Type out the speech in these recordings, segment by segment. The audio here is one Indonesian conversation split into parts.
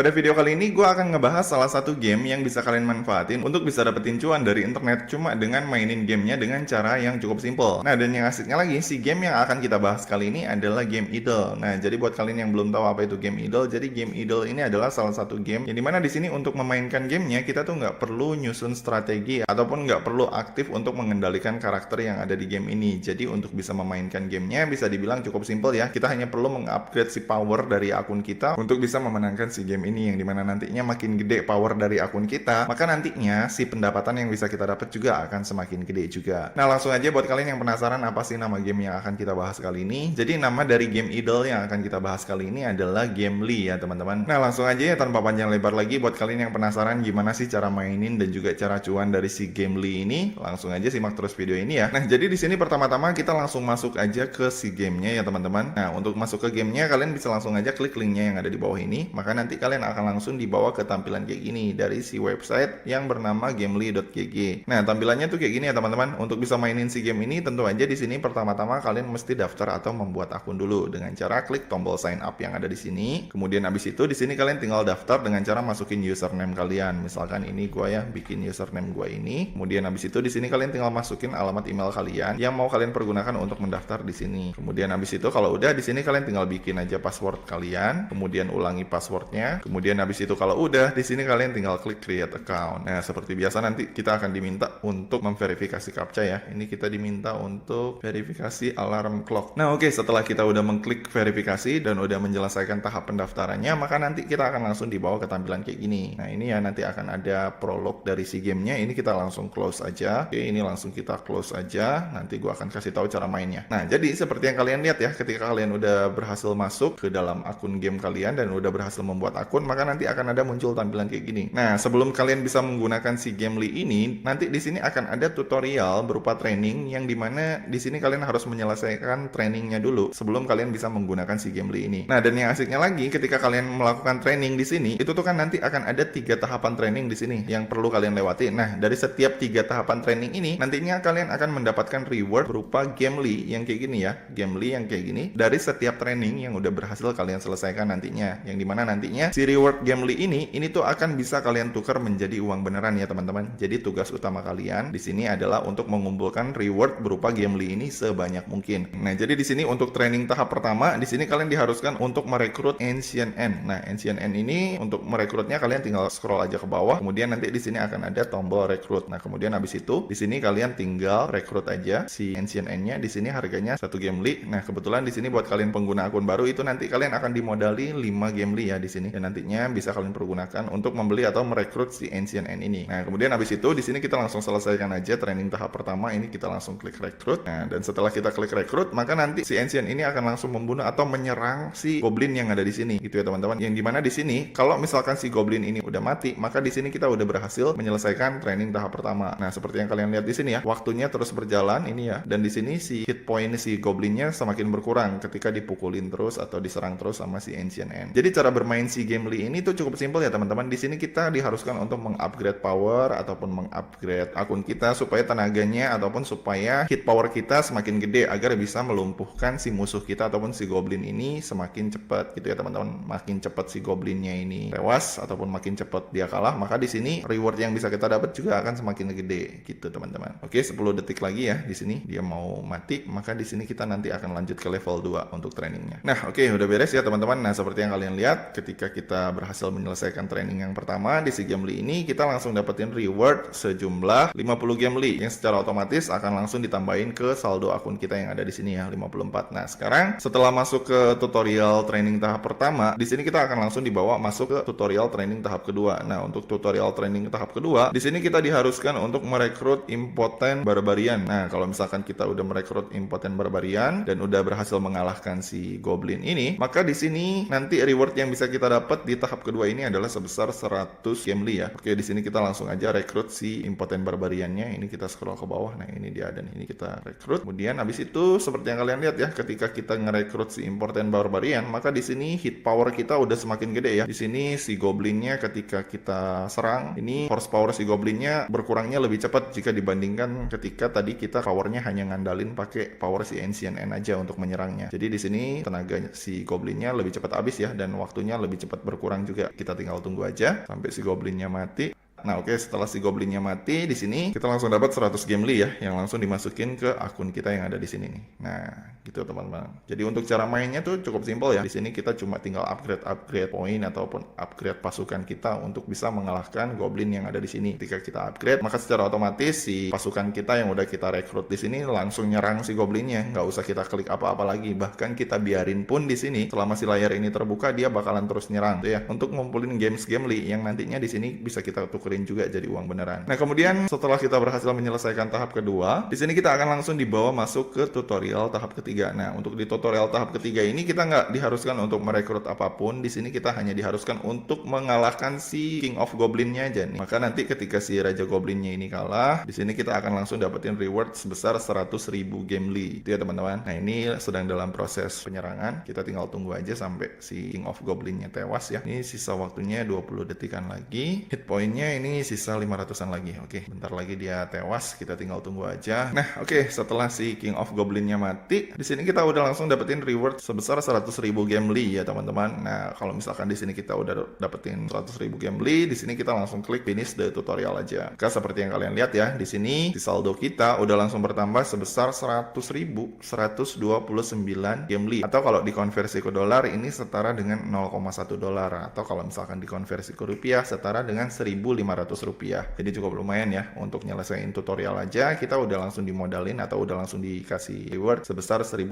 Pada video kali ini gue akan ngebahas salah satu game yang bisa kalian manfaatin untuk bisa dapetin cuan dari internet cuma dengan mainin gamenya dengan cara yang cukup simple. Nah, dan yang asiknya lagi, si game yang akan kita bahas kali ini adalah game Idle. Nah, jadi buat kalian yang belum tahu apa itu game Idle, jadi game Idle ini adalah salah satu game yang dimana di sini untuk memainkan gamenya kita tuh nggak perlu nyusun strategi ataupun nggak perlu aktif untuk mengendalikan karakter yang ada di game ini. Jadi untuk bisa memainkan gamenya bisa dibilang cukup simple ya. Kita hanya perlu mengupgrade si power dari akun kita untuk bisa memenangkan si game ini, yang dimana nantinya makin gede power dari akun kita, maka nantinya si pendapatan yang bisa kita dapat juga akan semakin gede juga. Nah, langsung aja buat kalian yang penasaran apa sih nama game yang akan kita bahas kali ini. Jadi nama dari game Idle yang akan kita bahas kali ini adalah Gamely ya teman-teman. Nah, langsung aja ya tanpa panjang lebar lagi, buat kalian yang penasaran gimana sih cara mainin dan juga cara cuan dari si Gamely ini, langsung aja simak terus video ini ya. Nah, jadi di sini pertama-tama kita langsung masuk aja ke si gamenya ya teman-teman. Nah, untuk masuk ke gamenya kalian bisa langsung aja klik linknya yang ada di bawah ini, maka nanti kalian akan langsung dibawa ke tampilan kayak gini dari si website yang bernama gamely.gg. Nah, tampilannya tuh kayak gini ya teman-teman. Untuk bisa mainin si game ini tentu aja di sini pertama-tama kalian mesti daftar atau membuat akun dulu dengan cara klik tombol sign up yang ada di sini. Kemudian habis itu di sini kalian tinggal daftar dengan cara masukin username kalian. Misalkan ini gua ya, bikin username gua ini. Kemudian habis itu di sini kalian tinggal masukin alamat email kalian yang mau kalian pergunakan untuk mendaftar di sini. Kemudian habis itu kalau udah di sini kalian tinggal bikin aja password kalian, kemudian ulangi passwordnya. Kemudian habis itu kalau udah di sini kalian tinggal klik create account. Nah, seperti biasa nanti kita akan diminta untuk memverifikasi captcha ya. Ini kita diminta untuk verifikasi alarm clock. Nah, oke, setelah kita udah mengklik verifikasi dan udah menjelaskan tahap pendaftarannya, maka nanti kita akan langsung dibawa ke tampilan kayak gini. Nah, ini ya nanti akan ada prolog dari si gamenya. Ini kita langsung close aja. Oke, ini langsung kita close aja. Nanti gua akan kasih tahu cara mainnya. Nah, jadi seperti yang kalian lihat ya, ketika kalian udah berhasil masuk ke dalam akun game kalian dan udah berhasil membuat akun, maka nanti akan ada muncul tampilan kayak gini. Nah, sebelum kalian bisa menggunakan si Gamely ini, nanti di sini akan ada tutorial berupa training yang dimana di sini kalian harus menyelesaikan trainingnya dulu sebelum kalian bisa menggunakan si Gamely ini. Nah, dan yang asiknya lagi, ketika kalian melakukan training di sini, itu tuh kan nanti akan ada 3 tahapan training di sini yang perlu kalian lewati. Nah, dari setiap 3 tahapan training ini, nantinya kalian akan mendapatkan reward berupa Gamely yang kayak gini ya, Gamely yang kayak gini dari setiap training yang udah berhasil kalian selesaikan nantinya. Yang dimana nantinya si reward Gamely ini tuh akan bisa kalian tukar menjadi uang beneran ya teman-teman. Jadi tugas utama kalian di sini adalah untuk mengumpulkan reward berupa Gamely ini sebanyak mungkin. Nah, jadi di sini untuk training tahap pertama, di sini kalian diharuskan untuk merekrut Ancient End. Nah, Ancient End ini untuk merekrutnya kalian tinggal scroll aja ke bawah. Kemudian nanti di sini akan ada tombol rekrut. Nah, kemudian habis itu di sini kalian tinggal rekrut aja si Ancient End-nya. Di sini harganya 1 Gamely. Nah, kebetulan di sini buat kalian pengguna akun baru itu nanti kalian akan dimodali 5 Gamely ya di sini. Dan nantinya bisa kalian pergunakan untuk membeli atau merekrut si Ancient End ini. Nah, kemudian habis itu di sini kita langsung selesaikan aja training tahap pertama. Ini kita langsung klik rekrut. Nah, dan setelah kita klik rekrut, maka nanti si Ancient ini akan langsung membunuh atau menyerang si goblin yang ada di sini. Gitu ya teman-teman. Yang dimana di sini kalau misalkan si goblin ini udah mati, maka di sini kita udah berhasil menyelesaikan training tahap pertama. Nah, seperti yang kalian lihat di sini ya, waktunya terus berjalan ini ya. Dan di sini si hit point si goblinnya semakin berkurang ketika dipukulin terus atau diserang terus sama si Ancient End. Jadi cara bermain si Gamely ini tuh cukup simpel ya teman-teman. Di sini kita diharuskan untuk mengupgrade power ataupun mengupgrade akun kita supaya tenaganya ataupun supaya hit power kita semakin gede agar bisa melumpuhkan si musuh kita ataupun si goblin ini semakin cepat gitu ya teman-teman. Makin cepat si goblinnya ini tewas ataupun makin cepat dia kalah, maka di sini reward yang bisa kita dapat juga akan semakin gede gitu teman-teman. Oke, 10 detik lagi ya di sini dia mau mati, maka di sini kita nanti akan lanjut ke level 2 untuk trainingnya. Nah, oke, udah beres ya teman-teman. Nah, seperti yang kalian lihat ketika kita berhasil menyelesaikan training yang pertama di si Gamely ini, kita langsung dapetin reward sejumlah 50 Gamely yang secara otomatis akan langsung ditambahin ke saldo akun kita yang ada di sini ya, 54. Nah, sekarang setelah masuk ke tutorial training tahap pertama, di sini kita akan langsung dibawa masuk ke tutorial training tahap kedua. Nah, untuk tutorial training tahap kedua, di sini kita diharuskan untuk merekrut Impotent Barbarian. Nah, kalau misalkan kita udah merekrut Impotent Barbarian dan udah berhasil mengalahkan si goblin ini, maka di sini nanti reward yang bisa kita dapat di tahap kedua ini adalah sebesar 100 Gamely ya. Oke, di sini kita langsung aja rekrut si Impotent Barbariannya. Ini kita scroll ke bawah. Nah, ini dia dan ini kita rekrut. Kemudian habis itu seperti yang kalian lihat ya, ketika kita ngerekrut si Impotent Barbarian, maka di sini hit power kita udah semakin gede ya. Di sini si goblinnya ketika kita serang, ini horsepower si goblinnya berkurangnya lebih cepat jika dibandingkan ketika tadi kita powernya hanya ngandalin pakai power si Ancient End aja untuk menyerangnya. Jadi di sini tenaga si goblinnya lebih cepat habis ya dan waktunya lebih cepat berkurang juga. Kita tinggal tunggu aja sampai si goblinnya mati. Nah oke, setelah si goblinnya mati di sini kita langsung dapat 100 gemly ya, yang langsung dimasukin ke akun kita yang ada di sini nih. Nah gitu teman-teman. Jadi untuk cara mainnya tuh cukup simpel ya. Di sini kita cuma tinggal upgrade poin ataupun upgrade pasukan kita untuk bisa mengalahkan goblin yang ada di sini. Ketika kita upgrade, maka secara otomatis si pasukan kita yang udah kita rekrut di sini langsung nyerang si goblinnya. Nggak usah kita klik apa-apa lagi. Bahkan kita biarin pun di sini selama si layar ini terbuka dia bakalan terus nyerang tuh ya. Untuk ngumpulin games gemly yang nantinya di sini bisa kita tukerin juga jadi uang beneran. Nah kemudian setelah kita berhasil menyelesaikan tahap kedua, di sini kita akan langsung dibawa masuk ke tutorial tahap ketiga. Nah untuk di tutorial tahap ketiga ini kita nggak diharuskan untuk merekrut apapun. Di sini kita hanya diharuskan untuk mengalahkan si King of Goblinnya aja nih. Maka nanti ketika si Raja Goblinnya ini kalah, di sini kita akan langsung dapetin reward sebesar 100.000 gemly. Itu ya teman-teman. Nah ini sedang dalam proses penyerangan. Kita tinggal tunggu aja sampai si King of Goblinnya tewas ya. Ini sisa waktunya 20 detikan lagi. Hit pointnya ini sisa 500an lagi. Oke, bentar lagi dia tewas, kita tinggal tunggu aja. Nah, oke, setelah si King of Goblinnya mati, di sini kita udah langsung dapetin reward sebesar 100.000 gemly ya, teman-teman. Nah, kalau misalkan di sini kita udah dapetin 100.000 gemly, di sini kita langsung klik finish the tutorial aja. Maka seperti yang kalian lihat ya, di sini di saldo kita udah langsung bertambah sebesar 100.129 gemly. Atau kalau dikonversi ke dolar ini setara dengan 0,1 dolar. Atau kalau misalkan dikonversi ke rupiah setara dengan 1.500 rupiah. Jadi cukup lumayan ya untuk nyelesain tutorial aja kita udah langsung dimodalin atau udah langsung dikasih reward sebesar 1.500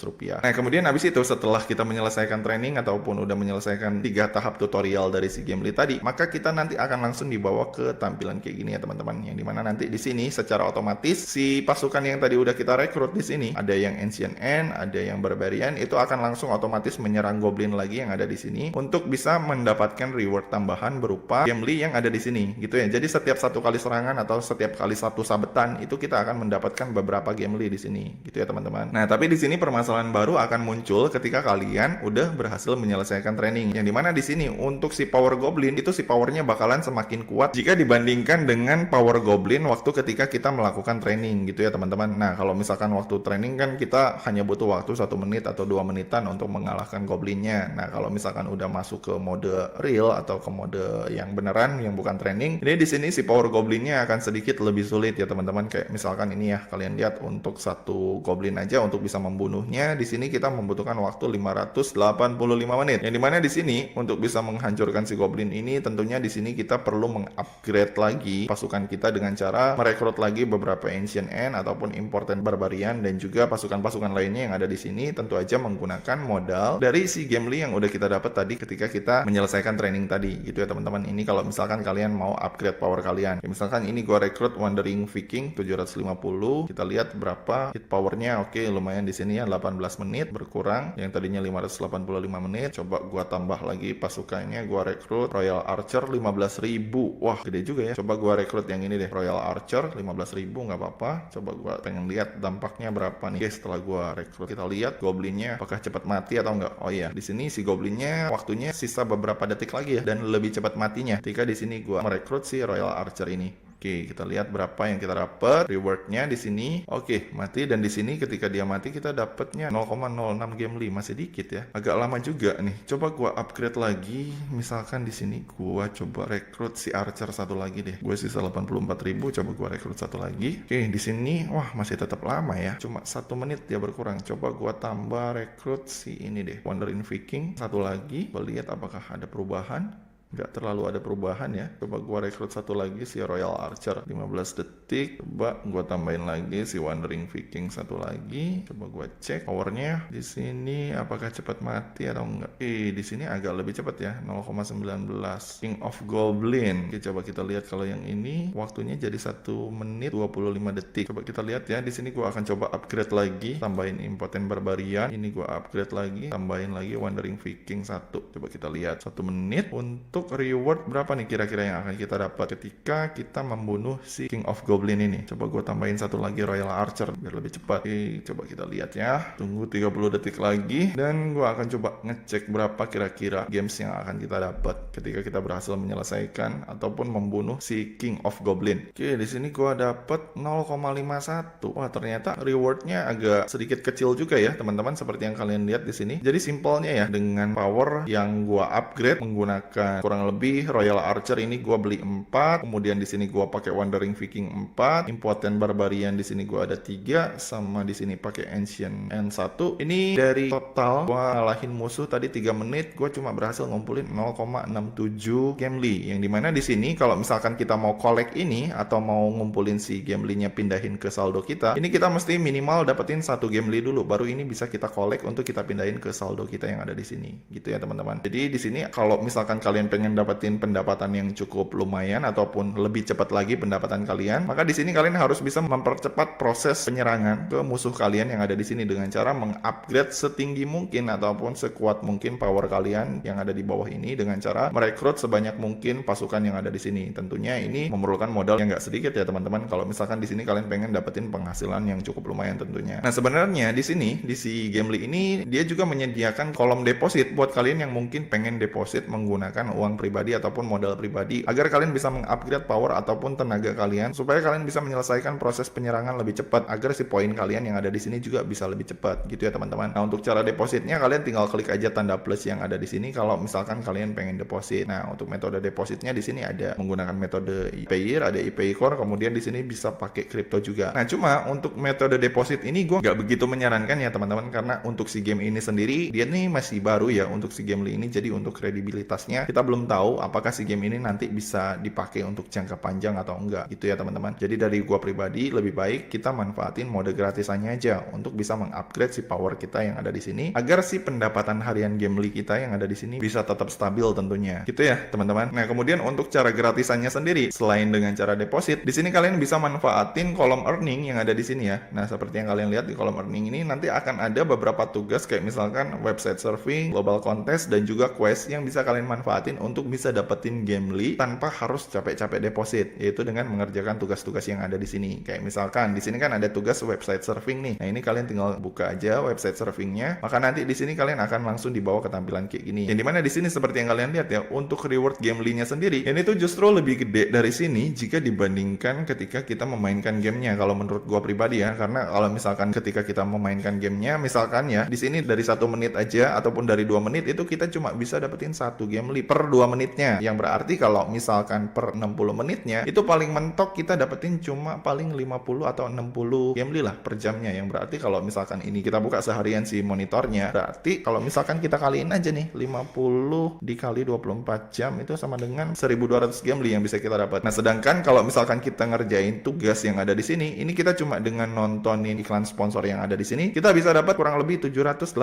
rupiah. Nah kemudian habis itu setelah kita menyelesaikan training ataupun udah menyelesaikan 3 tahap tutorial dari si Gambly tadi, maka kita nanti akan langsung dibawa ke tampilan kayak gini ya teman-teman, yang dimana nanti di sini secara otomatis si pasukan yang tadi udah kita rekrut di sini ada yang Ancient End, ada yang Barbarian, itu akan langsung otomatis menyerang goblin lagi yang ada di sini untuk bisa mendapatkan reward tambahan berupa Gambly yang ada di sini gitu ya. Jadi setiap satu kali serangan atau setiap kali satu sabetan itu kita akan mendapatkan beberapa Gambly di sini gitu ya teman-teman. Nah tapi di sini permasalahan baru akan muncul ketika kalian udah berhasil menyelesaikan training, yang dimana di sini untuk si power goblin itu si powernya bakalan semakin kuat jika dibandingkan dengan power goblin waktu ketika kita melakukan training gitu ya teman-teman. Nah kalau misalkan waktu training kan kita hanya butuh waktu 1 menit atau 2 menitan untuk mengalahkan goblinnya. Nah kalau misalkan udah masuk ke mode real atau ke mode yang beneran yang bukan training, ini di sini si power goblinnya akan sedikit lebih sulit ya teman-teman. Kayak misalkan ini ya, kalian lihat untuk satu goblin aja untuk bisa membunuhnya di sini kita membutuhkan waktu 585 menit. Yang dimana di sini untuk bisa menghancurkan si goblin ini tentunya di sini kita perlu mengupgrade lagi pasukan kita dengan cara merekrut lagi beberapa Ancient End ataupun Important Barbarian dan juga pasukan-pasukan lainnya yang ada di sini, tentu aja menggunakan modal dari si Gambly yang udah kita dapat tadi ketika kita menyelesaikan training tadi gitu ya teman-teman. Ini kalau misalkan kalian mau upgrade power kalian. Ya, misalkan ini gua rekrut Wandering Viking 750. Kita lihat berapa hit powernya. Oke, lumayan di sini ya, 18 menit berkurang. Yang tadinya 585 menit. Coba gua tambah lagi pasukannya. Gua rekrut Royal Archer 15.000. Wah, gede juga ya. Coba gua rekrut yang ini deh, Royal Archer 15.000, nggak apa-apa. Coba gua pengen lihat dampaknya berapa nih. Oke, setelah gua rekrut, kita lihat goblinnya apakah cepat mati atau enggak. Oh iya, di sini si goblinnya waktunya sisa beberapa detik lagi ya, dan lebih cepat matinya ketika di sini gua merekrut si Royal Archer ini. Oke, kita lihat berapa yang kita dapat rewardnya di sini. Oke, mati, dan di sini ketika dia mati kita dapatnya 0,06 Gambly, masih dikit ya. Agak lama juga nih. Coba gua upgrade lagi. Misalkan di sini gua coba rekrut si Archer satu lagi deh. Gue sisa 84.000, coba gua rekrut satu lagi. Oke, di sini wah masih tetap lama ya. Cuma 1 menit dia berkurang. Coba gua tambah rekrut si ini deh, Wandering Viking satu lagi. Gua lihat apakah ada perubahan. Nggak terlalu ada perubahan ya. Coba gua rekrut satu lagi si Royal Archer 15 detik. Coba gua tambahin lagi si Wandering Viking satu lagi. Coba gua cek powernya di sini apakah cepat mati atau enggak. Di sini agak lebih cepat ya, 0,19. King of Goblin. Oke, coba kita lihat kalau yang ini waktunya jadi 1 menit 25 detik. Coba kita lihat ya, di sini gua akan coba upgrade lagi, tambahin Important Barbarian. Ini gua upgrade lagi, tambahin lagi Wandering Viking 1. Coba kita lihat 1 menit untuk untuk reward berapa nih kira-kira yang akan kita dapat ketika kita membunuh si King of Goblin ini. Coba gue tambahin satu lagi Royal Archer biar lebih cepat. Oke, coba kita lihat ya. Tunggu 30 detik lagi dan gue akan coba ngecek berapa kira-kira games yang akan kita dapat ketika kita berhasil menyelesaikan ataupun membunuh si King of Goblin. Oke, di sini gue dapat 0,51. Wah, ternyata rewardnya agak sedikit kecil juga ya teman-teman, seperti yang kalian lihat di sini. Jadi simpelnya ya, dengan power yang gue upgrade menggunakan kurang lebih Royal Archer ini gue beli 4, kemudian di sini gue pakai Wandering Viking 4, Impotent Barbarian di sini gue ada 3, sama di sini pakai Ancient N1. Ini dari total gue ngalahin musuh tadi 3 menit, gue cuma berhasil ngumpulin 0,67 Gemly. Yang dimana di sini kalau misalkan kita mau collect ini atau mau ngumpulin si Gemly-nya pindahin ke saldo kita, ini kita mesti minimal dapetin 1 Gemly dulu, baru ini bisa kita collect untuk kita pindahin ke saldo kita yang ada di sini. Gitu ya teman-teman. Jadi di sini kalau misalkan kalian pengen dapetin pendapatan yang cukup lumayan ataupun lebih cepat lagi pendapatan kalian, maka di sini kalian harus bisa mempercepat proses penyerangan ke musuh kalian yang ada di sini dengan cara mengupgrade setinggi mungkin ataupun sekuat mungkin power kalian yang ada di bawah ini dengan cara merekrut sebanyak mungkin pasukan yang ada di sini. Tentunya ini memerlukan modal yang nggak sedikit ya teman-teman. Kalau misalkan di sini kalian pengen dapetin penghasilan yang cukup lumayan tentunya. Nah sebenarnya di sini di si Gemly ini dia juga menyediakan kolom deposit buat kalian yang mungkin pengen deposit menggunakan uang pribadi ataupun modal pribadi agar kalian bisa mengupgrade power ataupun tenaga kalian supaya kalian bisa menyelesaikan proses penyerangan lebih cepat agar si poin kalian yang ada di sini juga bisa lebih cepat gitu ya teman-teman. Nah untuk cara depositnya kalian tinggal klik aja tanda plus yang ada di sini kalau misalkan kalian pengen deposit. Nah untuk metode depositnya di sini ada menggunakan metode e-payer, ada e-pay core, kemudian di sini bisa pakai crypto juga. Nah cuma untuk metode deposit ini gue nggak begitu menyarankan ya teman-teman, karena untuk si game ini sendiri dia nih masih baru ya untuk si Gemly ini. Jadi untuk kredibilitasnya kita belum tahu apakah si game ini nanti bisa dipakai untuk jangka panjang atau enggak gitu ya teman-teman. Jadi dari gua pribadi lebih baik kita manfaatin mode gratisannya aja untuk bisa mengupgrade si power kita yang ada di sini agar si pendapatan harian Gemly kita yang ada di sini bisa tetap stabil tentunya. Gitu ya teman-teman. Nah kemudian untuk cara gratisannya sendiri selain dengan cara deposit, di sini kalian bisa manfaatin kolom earning yang ada di sini ya. Nah seperti yang kalian lihat di kolom earning ini nanti akan ada beberapa tugas kayak misalkan website surfing, global contest, dan juga quest yang bisa kalian manfaatin untuk bisa dapetin Gemly tanpa harus capek-capek deposit, yaitu dengan mengerjakan tugas-tugas yang ada di sini. Kayak misalkan di sini kan ada tugas website surfing nih. Nah ini kalian tinggal buka aja website surfingnya, maka nanti di sini kalian akan langsung dibawa ke tampilan kayak gini. Yang dimana di sini seperti yang kalian lihat ya, untuk reward Gemly-nya sendiri, ini tuh justru lebih gede dari sini jika dibandingkan ketika kita memainkan gamenya. Kalau menurut gua pribadi ya, karena kalau misalkan ketika kita memainkan gamenya, misalkan ya di sini dari 1 menit aja ataupun dari 2 menit itu kita cuma bisa dapetin 1 Gemly per 2 menitnya. Yang berarti kalau misalkan per 60 menitnya itu paling mentok kita dapetin cuma paling 50 atau 60 Gemly lah per jamnya. Yang berarti kalau misalkan ini kita buka seharian si monitornya, berarti kalau misalkan kita kaliin aja nih 50 dikali 24 jam itu sama dengan 1200 Gemly yang bisa kita dapat. Nah sedangkan kalau misalkan kita ngerjain tugas yang ada di sini, ini kita cuma dengan nontonin iklan sponsor yang ada di sini, kita bisa dapat kurang lebih 780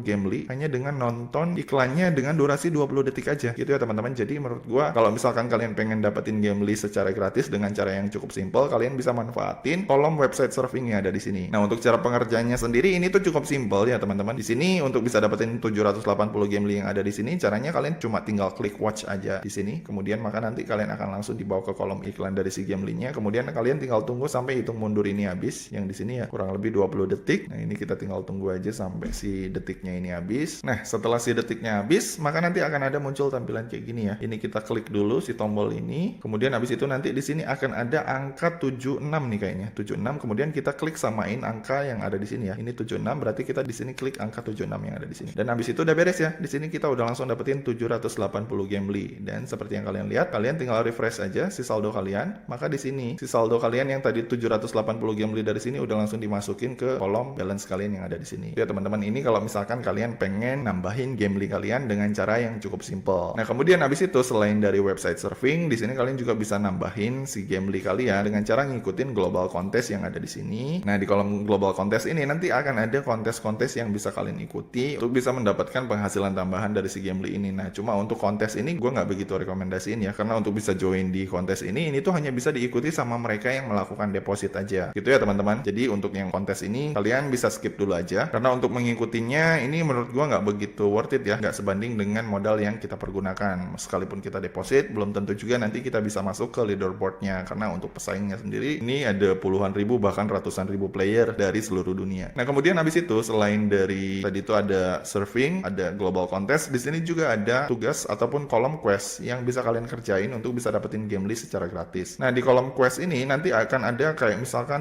Gemly hanya dengan nonton iklannya dengan durasi 20 detik aja gitu ya teman-teman. Jadi menurut gua kalau misalkan kalian pengen dapetin Gemly secara gratis dengan cara yang cukup simpel, kalian bisa manfaatin kolom website surfing yang ada di sini. Nah untuk cara pengerjaannya sendiri ini tuh cukup simpel ya teman-teman. Di sini untuk bisa dapetin 780 Gemly yang ada di sini, caranya kalian cuma tinggal klik watch aja di sini, kemudian maka nanti kalian akan langsung dibawa ke kolom iklan dari si Gemly-nya. Kemudian kalian tinggal tunggu sampai hitung mundur ini habis, yang di sini ya kurang lebih 20 detik. Nah ini kita tinggal tunggu aja sampai si detiknya ini habis. Nah setelah si detiknya habis, maka nanti akan ada muncul tampilan kayak gini ya. Ini kita klik dulu si tombol ini, kemudian habis itu nanti di sini akan ada angka 76 nih kayaknya, 76. Kemudian kita klik samain angka yang ada di sini ya. Ini 76, berarti kita di sini klik angka 76 yang ada di sini. Dan habis itu udah beres ya. Di sini kita udah langsung dapetin 780 Gemly. Dan seperti yang kalian lihat, kalian tinggal refresh aja si saldo kalian. Maka di sini si saldo kalian yang tadi 780 Gemly dari sini udah langsung dimasukin ke kolom balance kalian yang ada di sini. Ya teman-teman, ini kalau misalkan kalian pengen nambahin Gemly kalian dengan cara yang cukup simple. Nah kemudian habis itu selain dari website surfing, di sini kalian juga bisa nambahin si Gemly kalian dengan cara ngikutin global contest yang ada di sini. Nah di kolom global contest ini nanti akan ada kontes-kontes yang bisa kalian ikuti untuk bisa mendapatkan penghasilan tambahan dari si Gemly ini. Nah cuma untuk kontes ini gue nggak begitu rekomendasiin ya, karena untuk bisa join di kontes ini tuh hanya bisa diikuti sama mereka yang melakukan deposit aja gitu ya teman-teman. Jadi untuk yang kontes ini kalian bisa skip dulu aja, karena untuk mengikutinya ini menurut gua nggak begitu worth it ya, nggak sebanding dengan modal yang kita pergunakan menyenangkan. Sekalipun kita deposit, belum tentu juga nanti kita bisa masuk ke leaderboardnya, karena untuk pesaingnya sendiri ini ada puluhan ribu bahkan ratusan ribu player dari seluruh dunia. Nah, kemudian habis itu selain dari tadi itu ada surfing, ada global contest, di sini juga ada tugas ataupun kolom quest yang bisa kalian kerjain untuk bisa dapetin game list secara gratis. Nah, di kolom quest ini nanti akan ada kayak misalkan